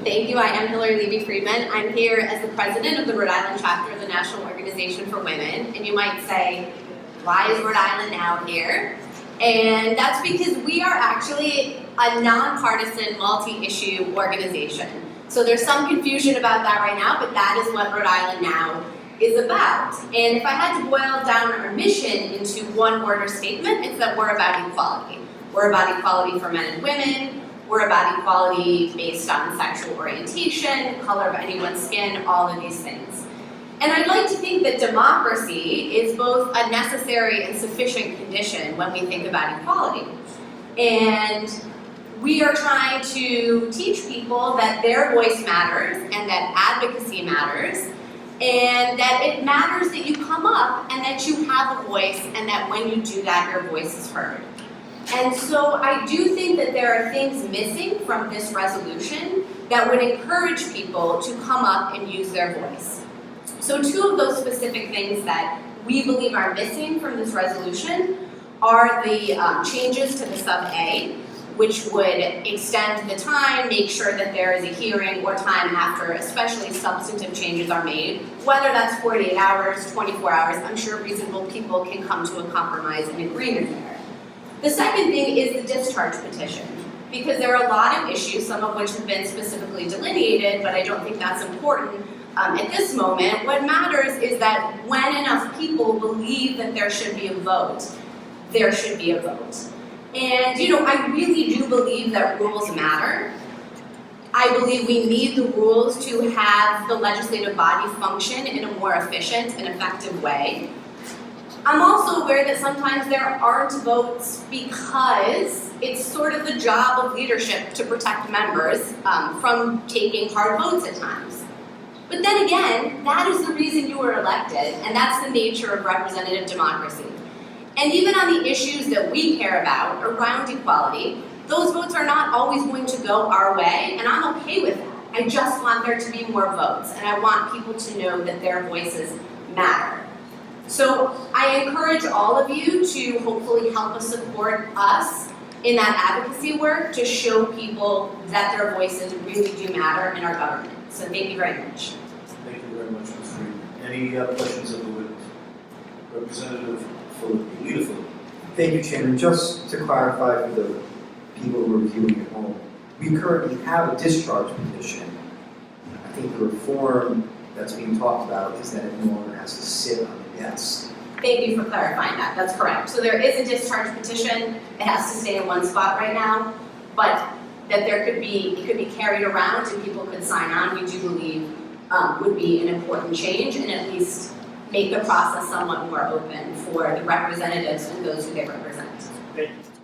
Thank you. I am Hillary Levy-Friedman. I'm here as the president of the Rhode Island chapter of the National Organization for Women. And you might say, why is Rhode Island now here? And that's because we are actually a nonpartisan, multi-issue organization. So there's some confusion about that right now, but that is what Rhode Island Now is about. And if I had to boil down our mission into one word or statement, it's that we're about equality. We're about equality for men and women. We're about equality based on sexual orientation, color of anyone's skin, all of these things. And I'd like to think that democracy is both a necessary and sufficient condition when we think about equality. And we are trying to teach people that their voice matters and that advocacy matters, and that it matters that you come up and that you have a voice, and that when you do that, your voice is heard. And so I do think that there are things missing from this resolution that would encourage people to come up and use their voice. So two of those specific things that we believe are missing from this resolution are the changes to the sub-A, which would extend the time, make sure that there is a hearing or time after especially substantive changes are made, whether that's 48 hours, 24 hours, I'm sure reasonable people can come to a compromise and agreement there. The second thing is the discharge petition, because there are a lot of issues, some of which have been specifically delineated, but I don't think that's important at this moment. What matters is that when enough people believe that there should be a vote, there should be a vote. And I really do believe that rules matter. I believe we need the rules to have the legislative body function in a more efficient and effective way. I'm also aware that sometimes there aren't votes because it's sort of the job of leadership to protect members from taking hard votes at times. But then again, that is the reason you were elected, and that's the nature of representative democracy. And even on the issues that we care about around equality, those votes are not always going to go our way, and I'm okay with that. I just want there to be more votes, and I want people to know that their voices matter. So I encourage all of you to hopefully help us support us in that advocacy work to show people that their voices really do matter in our government. So thank you very much. Thank you very much, Ms. Friedman. Any questions of the witness? Representative Fuller, Leader Fuller. Thank you, Chairman. Just to clarify for the people who are viewing at home, we currently have a discharge petition. I think the reform that's being talked about is that it no longer has to sit on the desk. Thank you for clarifying that. That's correct. So there is a discharge petition. It has to stay in one spot right now, but that it could be carried around and people could sign on, we do believe would be an important change, and at least make the process somewhat more open for the representatives and those who they represent. Thank you.